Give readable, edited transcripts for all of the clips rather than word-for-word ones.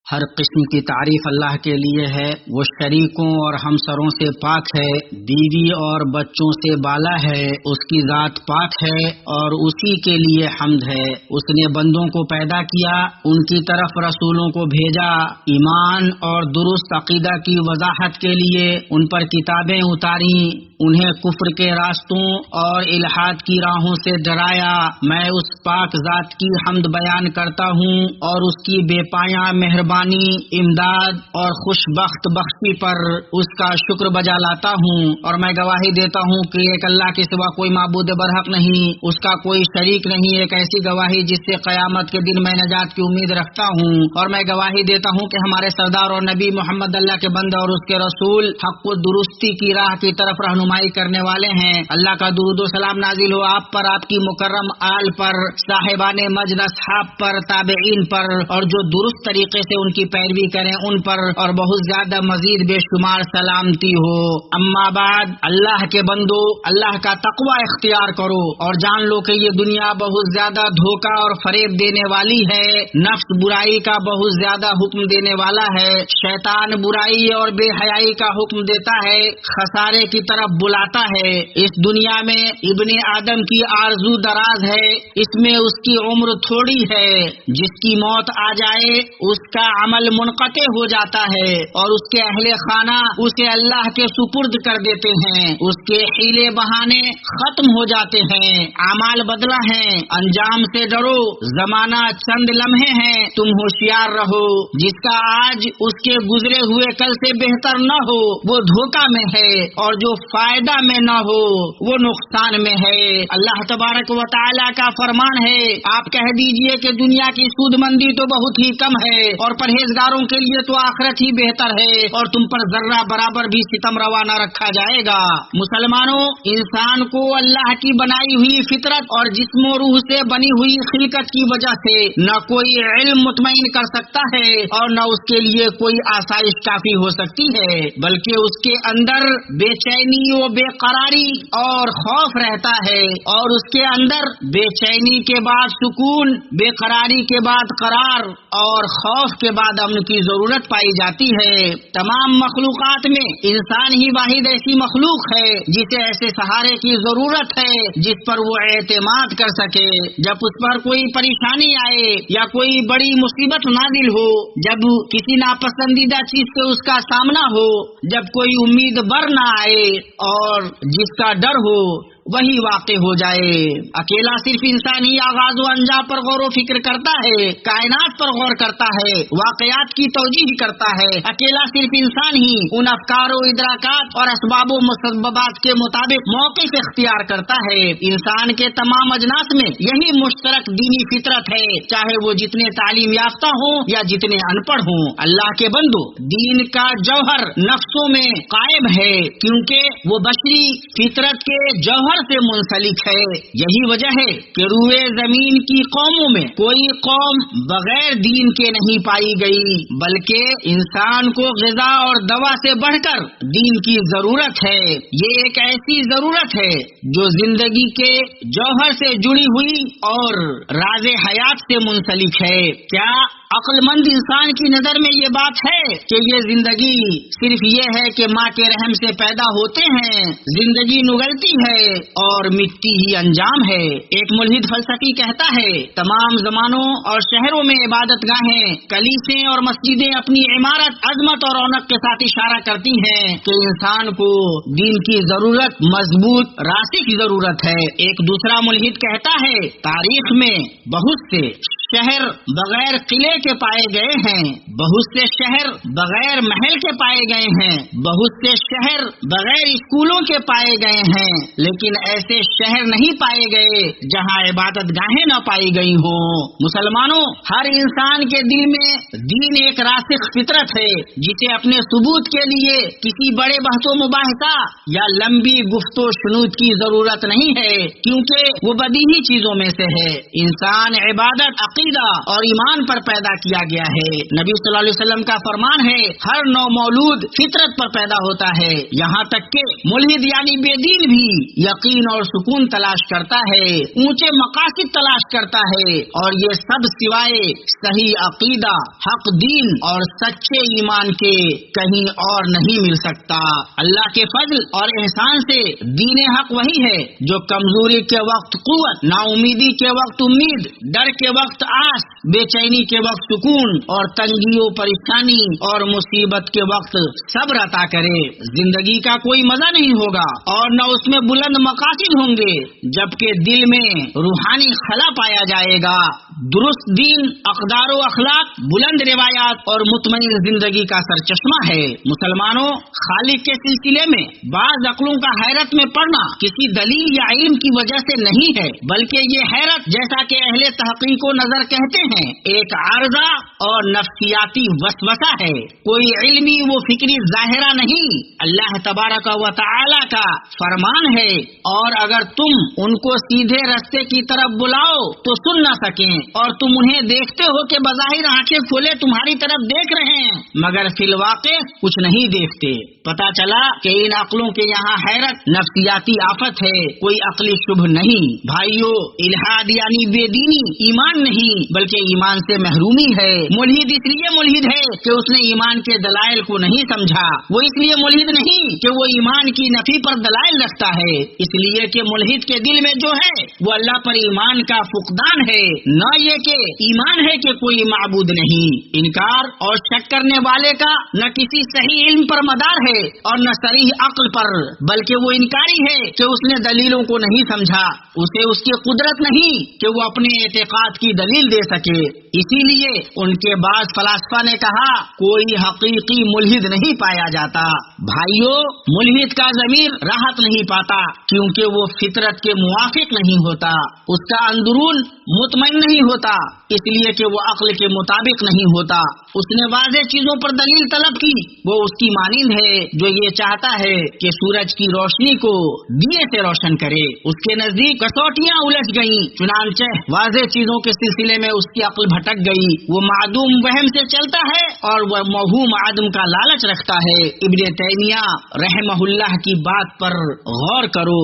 ہر قسم کی تعریف اللہ کے لیے ہے، وہ شریکوں اور ہمسروں سے پاک ہے، بیوی اور بچوں سے بالا ہے، اس کی ذات پاک ہے اور اسی کے لیے حمد ہے۔ اس نے بندوں کو پیدا کیا، ان کی طرف رسولوں کو بھیجا، ایمان اور درست عقیدہ کی وضاحت کے لیے ان پر کتابیں اتاریں، انہیں کفر کے راستوں اور الحاد کی راہوں سے ڈرایا۔ میں اس پاک ذات کی حمد بیان کرتا ہوں اور اس کی بے پایاں مہربانی، امداد اور خوشبخت بخشی پر اس کا شکر بجا لاتا ہوں، اور میں گواہی دیتا ہوں کہ ایک اللہ کے سوا کوئی معبود برحق نہیں، اس کا کوئی شریک نہیں، ایک ایسی گواہی جس سے قیامت کے دن میں نجات کی امید رکھتا ہوں، اور میں گواہی دیتا ہوں کہ ہمارے سردار اور نبی محمد اللہ کے بندے اور اس کے رسول حق و درستی کی راہ کی طرف رہنمائی کرنے والے ہیں۔ اللہ کا درود و سلام نازل ہو آپ پر، آپ کی مکرم آل پر، صاحبان مجد اصحاب پر، تابعین پر، اور جو درست طریقے سے ان کی پیروی کریں ان پر، اور بہت زیادہ مزید بے شمار سلامتی ہو۔ اما بعد، اللہ کے بندو، اللہ کا تقوی اختیار کرو اور جان لو کہ یہ دنیا بہت زیادہ دھوکہ اور فریب دینے والی ہے، نفس برائی کا بہت زیادہ حکم دینے والا ہے، شیطان برائی اور بے حیائی کا حکم دیتا ہے، خسارے کی طرف بلاتا ہے۔ اس دنیا میں ابن آدم کی آرزو دراز ہے، اس میں اس کی عمر تھوڑی ہے، جس کی موت آ جائے اس کا عمل منقطع ہو جاتا ہے اور اس کے اہل خانہ اسے اللہ کے سپرد کر دیتے ہیں، اس کے حیلے بہانے ختم ہو جاتے ہیں، اعمال بدلہ ہیں، انجام سے ڈرو، زمانہ چند لمحے ہیں، تم ہوشیار رہو، جس کا آج اس کے گزرے ہوئے کل سے بہتر نہ ہو وہ دھوکہ میں ہے، اور جو فائدہ میں نہ ہو وہ نقصان میں ہے۔ اللہ تبارک و تعالی کا فرمان ہے، آپ کہہ دیجئے کہ دنیا کی سود مندی تو بہت ہی کم ہے اور پرہیزگاروں کے لیے تو آخرت ہی بہتر ہے، اور تم پر ذرہ برابر بھی ستم روا نہ رکھا جائے گا۔ مسلمانوں، انسان کو اللہ کی بنائی ہوئی فطرت اور جسم و روح سے بنی ہوئی خلقت کی وجہ سے نہ کوئی علم مطمئن کر سکتا ہے اور نہ اس کے لیے کوئی آسائش کافی ہو سکتی ہے، بلکہ اس کے اندر بے چینی و بے قراری اور خوف رہتا ہے، اور اس کے اندر بے چینی کے بعد سکون، بے قراری کے بعد قرار اور خوف کے بعد امن کی ضرورت پائی جاتی ہے۔ تمام مخلوقات میں انسان ہی واحد ایسی مخلوق ہے جسے ایسے سہارے کی ضرورت ہے جس پر وہ اعتماد کر سکے، جب اس پر کوئی پریشانی آئے یا کوئی بڑی مصیبت نازل ہو، جب کسی ناپسندیدہ چیز سے اس کا سامنا ہو، جب کوئی امید بر نہ آئے اور جس کا ڈر ہو وہی واقع ہو جائے۔ اکیلا صرف انسان ہی آغاز و انجام پر غور و فکر کرتا ہے، کائنات پر غور کرتا ہے، واقعات کی توجیہ کرتا ہے، اکیلا صرف انسان ہی ان افکار و ادراکات اور اسباب و مسببات کے مطابق موقف اختیار کرتا ہے۔ انسان کے تمام اجناس میں یہی مشترک دینی فطرت ہے، چاہے وہ جتنے تعلیم یافتہ ہوں یا جتنے ان پڑھ ہوں۔ اللہ کے بندو، دین کا جوہر نفسوں میں قائم ہے، کیونکہ وہ بشری فطرت کے جوہر سے منسلک ہے۔ یہی وجہ ہے کہ روئے زمین کی قوموں میں کوئی قوم بغیر دین کے نہیں پائی گئی، بلکہ انسان کو غذا اور دوا سے بڑھ کر دین کی ضرورت ہے۔ یہ ایک ایسی ضرورت ہے جو زندگی کے جوہر سے جڑی ہوئی اور راز حیات سے منسلک ہے۔ کیا عقل مند انسان کی نظر میں یہ بات ہے کہ یہ زندگی صرف یہ ہے کہ ماں کے رحم سے پیدا ہوتے ہیں، زندگی نگلتی ہے اور مٹی ہی انجام ہے؟ ایک ملحد فلسفی کہتا ہے، تمام زمانوں اور شہروں میں عبادت گاہیں، کلیسیں اور مسجدیں اپنی عمارت، عظمت اور رونق کے ساتھ اشارہ کرتی ہیں کہ انسان کو دین کی ضرورت مضبوط راسخ ضرورت ہے۔ ایک دوسرا ملحد کہتا ہے، تاریخ میں بہت سے شہر بغیر قلعے کے پائے گئے ہیں، بہت سے شہر بغیر محل کے پائے گئے ہیں، بہت سے شہر بغیر اسکولوں کے پائے گئے ہیں، لیکن ایسے شہر نہیں پائے گئے جہاں عبادت گاہیں نہ پائی گئی ہوں۔ مسلمانوں، ہر انسان کے دل میں دین ایک راسخ فطرت ہے جسے اپنے ثبوت کے لیے کسی بڑے بحث و مباحثہ یا لمبی گفت و شنود کی ضرورت نہیں ہے، کیونکہ وہ بدیہی چیزوں میں سے ہے۔ انسان عبادت، عقیدہ عقیدہ اور ایمان پر پیدا کیا گیا ہے۔ نبی صلی اللہ علیہ وسلم کا فرمان ہے ہر نو مولود فطرت پر پیدا ہوتا ہے، یہاں تک کہ ملحد یعنی بے دین بھی یقین اور سکون تلاش کرتا ہے، اونچے مقاصد تلاش کرتا ہے، اور یہ سب سوائے صحیح عقیدہ، حق دین اور سچے ایمان کے کہیں اور نہیں مل سکتا۔ اللہ کے فضل اور احسان سے دین حق وہی ہے جو کمزوری کے وقت قوت، نا امیدی کے وقت امید، ڈر کے وقت آس، بے چینی کے وقت سکون اور تنگی و پریشانی اور مصیبت کے وقت صبر عطا کرے۔ زندگی کا کوئی مزہ نہیں ہوگا اور نہ اس میں بلند مقاصد ہوں گے جبکہ دل میں روحانی خلا پایا جائے گا۔ درست دین، اقدار و اخلاق، بلند روایات اور مطمئن زندگی کا سرچشمہ ہے۔ مسلمانوں، خالق کے سلسلے میں بعض عقلوں کا حیرت میں پڑنا کسی دلیل یا علم کی وجہ سے نہیں ہے، بلکہ یہ حیرت، جیسا کہ اہل تحقیق و نظر کہتے ہیں، ایک عارضہ اور نفسیاتی وسوسہ ہے، کوئی علمی و فکری ظاہرہ نہیں۔ اللہ تبارک و تعالی کا فرمان ہے، اور اگر تم ان کو سیدھے راستے کی طرف بلاؤ تو سن نہ سکیں، اور تم انہیں دیکھتے ہو کہ بظاہر آنکھیں کھولے تمہاری طرف دیکھ رہے ہیں مگر فی الواقع کچھ نہیں دیکھتے۔ پتا چلا کہ ان عقلوں کے یہاں حیرت نفسیاتی آفت ہے، کوئی عقلی شبہ نہیں۔ بھائیو، الحاد یعنی بے دینی ایمان نہیں بلکہ ایمان سے محرومی ہے۔ ملحد اس لیے ملحد ہے کہ اس نے ایمان کے دلائل کو نہیں سمجھا، وہ اس لیے ملحد نہیں کہ وہ ایمان کی نفی پر دلائل رکھتا ہے، اس لیے کہ ملحد کے دل میں جو ہے وہ اللہ پر ایمان کا فقدان ہے، نہ یہ کہ ایمان ہے کہ کوئی معبود نہیں۔ انکار اور شک کرنے والے کا نہ کسی صحیح علم پر مدار ہے اور نہ صریح عقل پر، بلکہ وہ انکاری ہے کہ اس نے دلیلوں کو نہیں سمجھا، اسے اس کی قدرت نہیں کہ وہ اپنے اعتقاد کی دلیل دے سکے۔ اسی لیے ان کے بعض فلاسفہ نے کہا کوئی حقیقی ملحد نہیں پایا جاتا۔ بھائیو، ملحد کا ضمیر راحت نہیں پاتا کیونکہ وہ فطرت کے موافق نہیں ہوتا، اس کا اندرون مطمئن نہیں ہوتا، اس لیے کہ وہ عقل کے مطابق نہیں ہوتا۔ اس نے واضح چیزوں پر دلیل طلب کی، وہ اس کی مانند ہے جو یہ چاہتا ہے کہ سورج کی روشنی کو دیے سے روشن کرے۔ اس کے نزدیک کسوٹیاں الجھ گئیں، چنانچہ واضح چیزوں کے سلسلے میں اس کی عقل بھٹک گئی۔ وہ معدوم وہم سے چلتا ہے اور وہ موہوم عدم کا لالچ رکھتا ہے۔ ابن تیمیہ رحمہ اللہ کی بات پر غور کرو،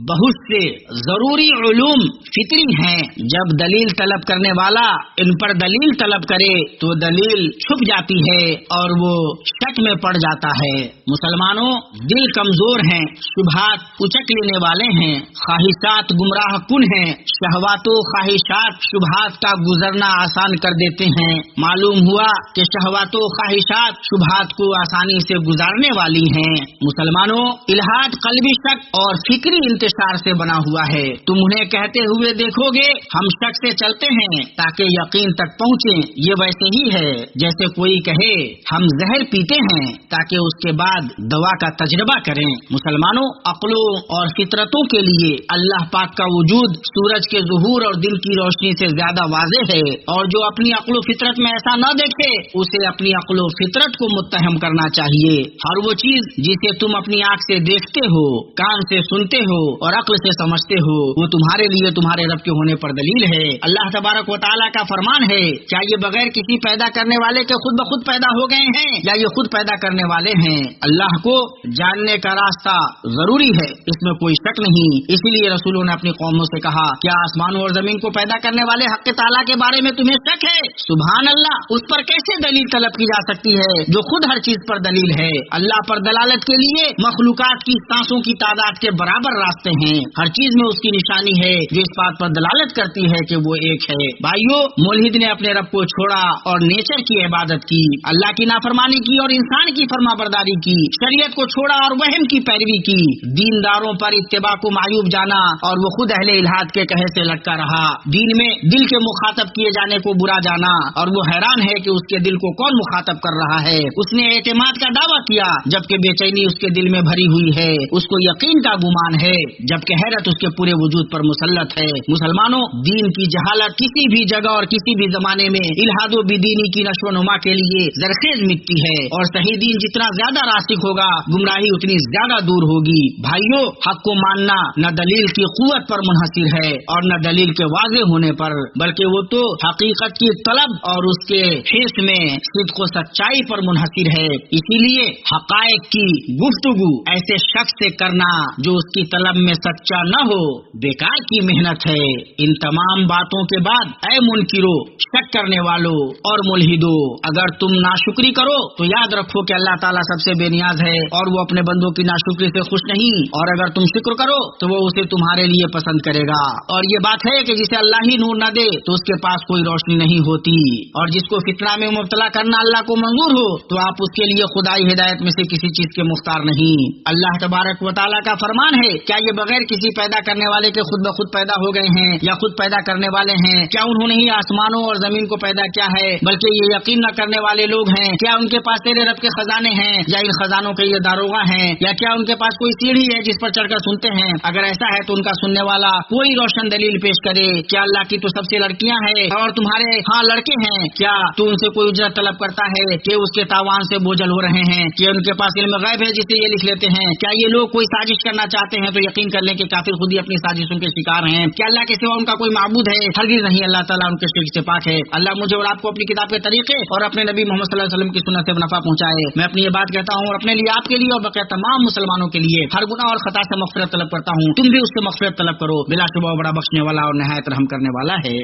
بہت سے ضروری علوم فطری ہیں، جب دلیل طلب کرنے والا ان پر دلیل طلب کرے تو دلیل چھپ جاتی ہے اور وہ شک میں پڑ جاتا ہے۔ مسلمانوں، دل کمزور ہیں، شبہات اچک لینے والے ہیں، خواہشات گمراہ کن ہیں، شہوات و خواہشات شبہات کا گزرنا آسان کر دیتے ہیں۔ معلوم ہوا کہ شہوات و خواہشات شبہات کو آسانی سے گزارنے والی ہیں۔ مسلمانوں، الحاد قلبی شک اور فکری انتشار سے بنا ہوا ہے۔ تم انہیں کہتے ہوئے دیکھو گے ہم شک سے چلتے ہیں تاکہ یقین تک پہنچیں، یہ ویسے ہی ہے جیسے کوئی کہے ہم زہر پیتے ہیں تاکہ اس کے بعد دوا کا تجربہ کریں۔ مسلمانوں، عقلوں اور فطرتوں کے لیے اللہ پاک کا وجود سورج کے ظہور اور دن کی روشنی سے زیادہ واضح ہے، اور جو اپنی عقل و فطرت میں ایسا نہ دیکھے اسے اپنی عقل و فطرت کو متہم کرنا چاہیے۔ ہر وہ چیز جسے تم اپنی آنکھ سے دیکھتے ہو، کان سے سنتے ہو اور عقل سے سمجھتے ہو، وہ تمہارے لیے تمہارے رب کے ہونے پر دلیل ہے۔ اللہ تبارک و تعالیٰ کا فرمان ہے، کیا یہ بغیر کسی پیدا کرنے والے کے خود بخود پیدا ہو گئے ہیں یا یہ خود پیدا کرنے والے ہیں؟ اللہ کو جاننے کا راستہ ضروری ہے، اس میں کوئی شک نہیں۔ اسی لیے رسولوں نے اپنی قوموں سے کہا کیا آسمانوں اور زمین کو پیدا کرنے والے حق تعالیٰ کے بارے میں تمہیں شک ہے؟ سبحان اللہ، اس پر کیسے دلیل طلب کی جا سکتی ہے جو خود ہر چیز پر دلیل ہے۔ اللہ پر دلالت کے لیے مخلوقات کی سانسوں کی تعداد کے برابر راستے ہیں، ہر چیز میں اس کی نشانی ہے جو اس بات پر دلالت کرتی ہے کہ وہ ایک ہے۔ بھائیو، ملحد نے اپنے رب کو چھوڑا اور نیچر کی عبادت کی، اللہ کی نافرمانی کی اور انسان کی فرما برداری کی، شریعت کو چھوڑا اور وہم کی پیروی کی، دینداروں پر اتباع کو معیوب جانا اور وہ خود اہل الحاد کے کہے سے لٹکا رہا، دین میں دل کے مخاطب کیے جانے کو برا جانا، اور وہ حیران ہے کہ اس کے دل کو کون مخاطب کر رہا ہے۔ اس نے اعتماد کا دعویٰ کیا جبکہ بے چینی اس کے دل میں بھری ہوئی ہے، اس کو یقین کا گمان ہے जबकि हैरत उसके पूरे वजूद पर मुसल्लत है। मुसलमानों, दीन की जहालत किसी भी जगह और किसी भी जमाने में इल्हादो बिदीनी की नशोनुमा के लिए जरखेज मिट्टी है, और सही दीन जितना ज्यादा रासिक होगा, गुमराही उतनी ज्यादा दूर होगी। भाइयों, हक को मानना न दलील की कुव्वत पर मुनहसिर है और न दलील के वाज़े होने पर, बल्कि वो तो हकीकत की तलब और उसके हिस्स में सिद्क़ व सच्चाई पर मुनहसिर है। इसीलिए हक़ाइक़ की गुफ्तगू ऐसे शख्स से करना जो उसकी तलब में सच्चा न हो, बेकार की मेहनत है। इन तमाम बातों के बाद ऐ मुनकिरो, शक करने वालों और मुल्हिदो, अगर तुम नाशुक्री करो तो याद रखो कि अल्लाह ताला सबसे बेनियाज है और वो अपने बंदों की नाशुक्री से खुश नहीं, और अगर तुम शुक्र करो तो वो उसे तुम्हारे लिए पसंद करेगा। और ये बात है कि जिसे अल्लाह ही नूर न दे तो उसके पास कोई रोशनी नहीं होती, और जिसको फितना में मुब्तला करना अल्लाह को मंजूर हो तो आप उसके लिए खुदाई हिदायत में से किसी चीज के मुख्तार नहीं। अल्लाह तबारक व तआला का फरमान है, क्या ये बगैर किसी पैदा करने वाले के खुद ब खुद पैदा हो गए हैं या खुद पैदा करने वाले हैं? क्या उन्होंने ही आसमानों और जमीन को पैदा किया है? बल्कि ये यकीन न करने वाले लोग हैं। क्या उनके पास तेरे रब के खजाने हैं या इन खजानों के ये दारोगा हैं? या क्या उनके पास कोई सीढ़ी है जिस पर चढ़कर सुनते हैं? अगर ऐसा है तो उनका सुनने वाला कोई रोशन दलील पेश करे। क्या अल्लाह की तो सबसे लड़कियां हैं और तुम्हारे हाँ लड़के हैं? क्या तू उनसे कोई उजरत तलब करता है कि उसके तावान से बोझल हो रहे हैं? कि उनके पास इल्म गैब है जिससे ये लिख लेते हैं? क्या ये लोग कोई साजिश करना चाहते हैं तो यकीन कर लें कि काफिर खुद ही अपनी साजिशों के शिकार हैं। क्या अल्लाह के सिवा उनका कोई माबूद है? हरगिज़ नहीं, अल्लाह ताला उनके शिर्क से पाक है। अल्लाह मुझे और आपको अपनी किताब के तरीके और अपने नबी मोहम्मद सल्लल्लाहु अलैहि वसल्लम की सुन्नत से नफा पहुंचाए। मैं अपनी ये बात कहता हूँ और अपने लिए, आपके लिए और बक़िया तमाम मुसलमानों के लिए हर गुनाह और खता से मग़फ़िरत तलब करता हूँ। तुम भी उससे मग़फ़िरत तलब करो, बिलाशुबा बड़ा बख्शने वाला और निहायत रहम करने वाला है।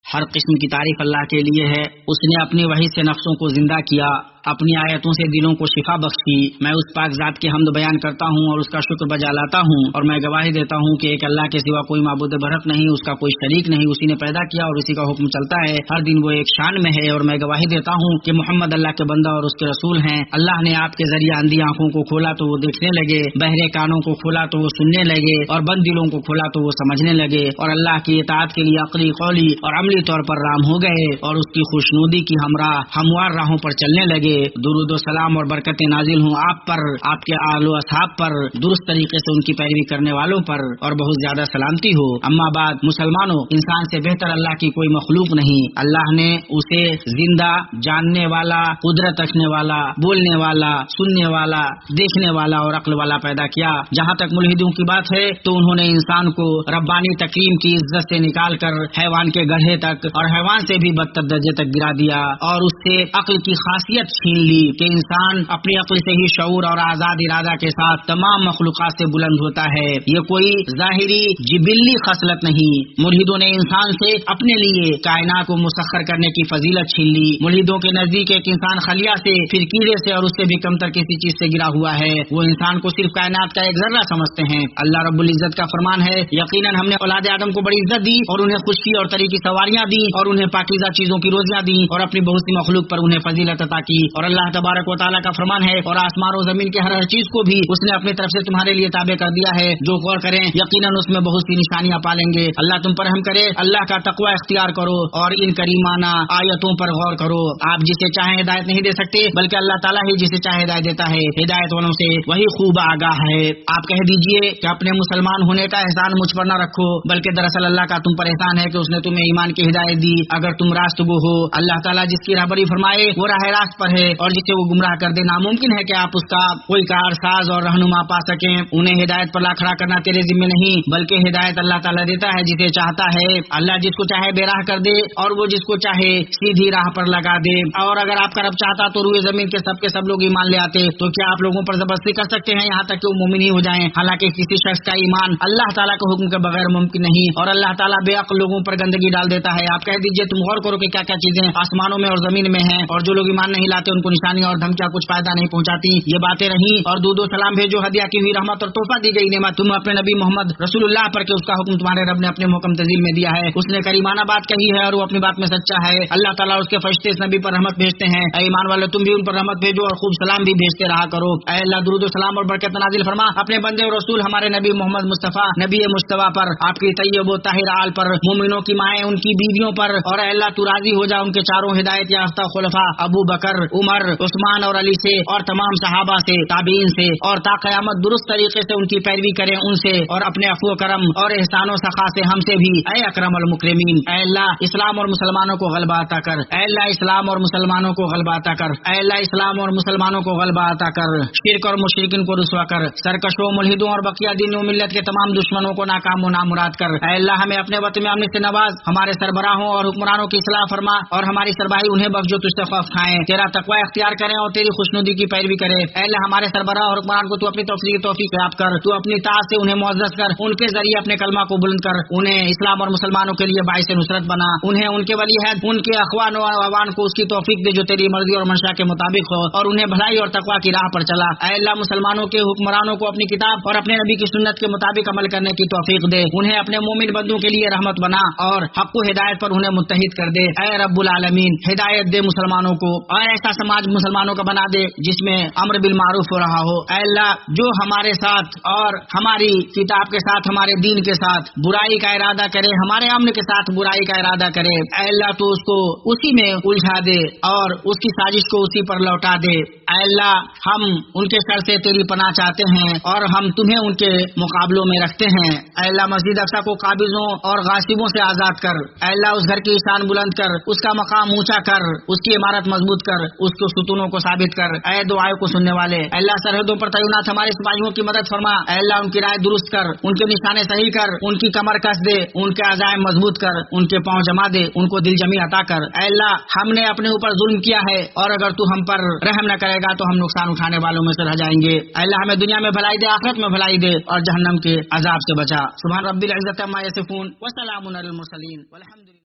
हर किस्म की तारीफ अल्लाह के लिए है। उसने अपनी वही से नफ्सों को जिंदा किया, अपनी आयतों से दिलों को शिफा बख्शी। मैं उस पाक ज़ात की हम्द बयान करता हूँ और उसका शुक्र बजा लाता हूँ, और मैं गवाही देता हूँ कि एक अल्लाह के सिवा कोई माबूद बरहक नहीं, उसका कोई शरीक नहीं। उसी ने पैदा किया और उसी का हुक्म चलता है, हर दिन वो एक शान में है। और मैं गवाही देता हूँ कि मोहम्मद अल्लाह के बंदा और उसके रसूल हैं। अल्लाह ने आपके जरिए अंधी आंखों को खोला तो वो देखने लगे, बहरे कानों को खोला तो वो सुनने लगे, और बंद दिलों को खोला तो वो समझने लगे, और अल्लाह की इताअत के लिए अक़ली, कौली और अमली तौर पर राम हो गए, और उसकी खुशनुदी की हमवार राहों पर चलने लगे। दुरूद सलाम और बरकतें नाजिल हों आप पर, आपके आलो असहाब पर, दुरुस्त तरीके से उनकी पैरवी करने वालों पर, और बहुत ज्यादा सलामती हो। अम्मा बाद, मुसलमानों, इंसान से बेहतर अल्लाह की कोई मखलूक नहीं। अल्लाह ने उसे जिंदा, जानने वाला, कुदरत रखने वाला, बोलने वाला, सुनने वाला, देखने वाला और अक्ल वाला पैदा किया। जहाँ तक मुल्हिदों की बात है तो उन्होंने इंसान को रब्बानी तकरीम की इज्जत से निकाल कर हैवान के गढ़े तक और हैवान से भी बदतर दर्जे तक गिरा दिया, और उससे अक्ल की खासियत छीन ली कि इंसान अपनी अक्ल से ही शऊर और आजाद इरादा के साथ तमाम मखलूकात से बुलंद होता है। ये कोई जाहिरी जिबिल्ली खसलत नहीं। मुल्हिदों ने इंसान से अपने लिए कायनात को मुसख्खर करने की फजीलत छीन ली। मुल्हिदों के नजदीक एक इंसान खलिया से, फिर कीड़े से और उससे भी कमतर किसी चीज से गिरा हुआ है। वो इंसान को सिर्फ कायनात का एक जर्रा समझते हैं। अल्लाह रब्बुल इज्जत का फरमान है, यकीनन हमने औलाद आदम को बड़ी इज्जत दी और उन्हें खुशी और तरह की सवारियां दी और उन्हें पाकीज़ा चीजों की रोजियां दी और अपनी बहुत सी मखलूक पर उन्हें फजीलत अता की। और अल्लाह तबारक व तआला का फरमान है, और आसमान और जमीन के हर चीज को भी उसने अपनी तरफ से तुम्हारे लिए ताबे कर दिया है। जो गौर करें यकीनन उसमें बहुत सी निशानियां पालेंगे। अल्लाह तुम पर रहम करे। अल्लाह का तकवा इख्तियार करो और इन करीमाना आयतों पर गौर करो। आप जिसे चाहे हिदायत नहीं दे सकते, बल्कि अल्लाह ताला ही जिसे चाहे हिदायत देता है। हिदायत वालों से वही खूब आगाह है। आप कह दीजिए कि अपने मुसलमान होने का एहसान मुझ पर न रखो, बल्कि दरअसल अल्लाह का तुम पर एहसान है कि उसने तुम्हें ईमान की हिदायत दी। अगर तुम रास्तगो हो, अल्लाह ताला जिसकी रहबरी फरमाए वो राह रास्त पर है, और जिसे वो गुमराह कर दे नामुमकिन है कि आप उसका कोई कारसाज और रहनुमा पा सकें। उन्हें हिदायत पर लाखड़ा करना तेरे जिम्मे नहीं, बल्कि हिदायत अल्लाह ताला देता है जिसे चाहता है। अल्लाह जिसको चाहे बेराह कर दे और वो जिसको चाहे सीधी राह पर लगा दे। और अगर आपका रब चाहता तो रूए जमीन के सब लोग ईमान ले आते, तो क्या आप लोगों पर जबरदस्ती कर सकते हैं यहाँ तक कि वो मोमिन ही हो जाएं? हालांकि किसी शख्स का ईमान अल्लाह ताला के हुक्म के बगैर मुमकिन नहीं, और अल्लाह ताला बेअक्ल लोगों पर गंदगी डाल देता है। आप कह दीजिए, तुम गौर करो कि क्या क्या चीजें आसमानों में और जमीन में हैं, और जो लोग ईमान नहीं लाते उनको निशानी और धमकियां कुछ फायदा नहीं पहुंचाती। ये बातें रही, और दूदो सलाम भेजो, हदिया की हुई रहमत और तोहफा दी गई नेमत तुम अपने नबी मोहम्मद रसूलुल्लाह पर के उसका हुक्म तुम्हारे रब ने अपने मुहकम तंजील में दिया है। उसने करीमाना बात कही है और वो अपनी बात में सच्चा है। अल्लाह ताला और उसके फरिश्ते इस नबी पर रहमत भेजते हैं। ऐ ईमान वाले, तुम भी उन पर रहमत भेजो और खूब सलाम भी भेजते रहा करो। ऐ अल्लाह, दुरूद सलाम और बरकत नाजिल फरमा अपने बंदे और रसूल हमारे नबी मोहम्मद मुस्तफा नबी मुस्तफा पर, आपकी तैयब व ताहिर आल पर, मोमिनों की माएं उनकी बीवियों पर, और अल्लाह तू राजी हो जा उनके चारों हिदायत याफ्ता 4 खुलफा अबू बकर, उमर, उस्मान और अली से और तमाम सहाबा से, ताबीन से और ता क़यामत दुरुस्त तरीके से उनकी पैरवी करें उनसे और अपने अफ़्व करम और एहसान और सखा से हमसे भी। ऐ अकरमुल मुकरमीन, ऐ अल्लाह इस्लाम और मुसलमानों को गलबा अता कर। ऐ अल्लाह इस्लाम और मुसलमानों को गलबा अता कर। ऐ अल्लाह इस्लाम और मुसलमानों को गलबा अता कर। शिर्क और मुशरिकिन को रुसवा कर। सरकशों, मुल्हिदों और बकिया दीन व मिल्लत के तमाम दुश्मनों को नाकाम व नामुराद कर। ऐ अल्लाह हमें अपने वतन में अमन से नवाज। हमारे सरबराहों और हुक्मरानों की इस्लाह फरमा और हमारी सरबराही उन्हें बख्श जो तुझसे खौफ खाएं, तेरा तकवा इख्तियार करें और तेरी खुशनुदी की पैरवी करें। ऐ अल्लाह हमारे सरबराह और हुक्मरान को तू अपनी तौफीक याद कर। तू अपनी ताअत से उन्हें मुअज़्ज़ज़ कर। उनके जरिए अपने कलमा को बुलंद कर। उन्हें इस्लाम और मुसलमानों के लिए बाइस नुसरत बना। उन्हें उनके वली है उनके अखवान और अवान को उसकी तौफीक दे जो तेरी मर्जी और मंशा के मुताबिक हो और उन्हें भलाई और तकवा की राह पर चला। ऐ अल्लाह मुसलमानों के हुक्मरानों को अपनी किताब और अपने नबी की सुन्नत के मुताबिक अमल करने की तौफीक दे। उन्हें अपने मोमिन बंदों के लिए रहमत बना और हक़ व हिदायत पर उन्हें मुत्तहिद कर दे। ऐ रब्बुल आलमीन, हिदायत दे मुसलमानों को और ऐसा समाज मुसलमानों का बना दे जिसमें अम्र बिल मारूफ हो रहा हो। ऐ अल्लाह जो हमारे साथ और हमारी किताब के साथ, हमारे दीन के साथ बुराई का इरादा करे, हमारे अमन के साथ बुराई का इरादा करे, ऐ अल्लाह तो उसको उसी में उलझा दे और उसकी साजिश को उसी पर लौटा दे। ऐ अल्लाह हम उनके शर से तेरी पनाह चाहते हैं और हम तुम्हें उनके मुकाबलों में रखते हैं। ऐ अल्लाह मस्जिद अक्सा को काबिजों और गासिबों से आजाद कर। ऐ अल्लाह उस घर की शान बुलंद कर, उसका मकाम ऊंचा कर, उसकी इमारत मजबूत कर, उसके सुतूनों को साबित कर। ऐ दुआओं को सुनने वाले, ऐ अल्लाह सरहदों पर तैनात हमारे सिपाहियों की मदद फरमा। ऐ अल्लाह उनकी राय दुरुस्त कर, उनके निशाने सही कर, उनकी कमर कस दे, उनके अज़ाइम मजबूत कर, उनके पांव जमा दे, उनको दिल जमी अता कर। ऐ अल्लाह हमने अपने ऊपर जुल्म किया है और अगर तू हम पर रहम न करेगा तो हम नुकसान उठाने वालों में से रह जाएंगे। ऐ अल्लाह हमें दुनिया में भलाई दे, आखिरत में भलाई दे और जहन्नम के अजाब से बचा। सुभान रब्बिल इज्जति अम्मा यसिफून व सलामुन अलल मुरसलीन वल्हम्दुलिल्लाह।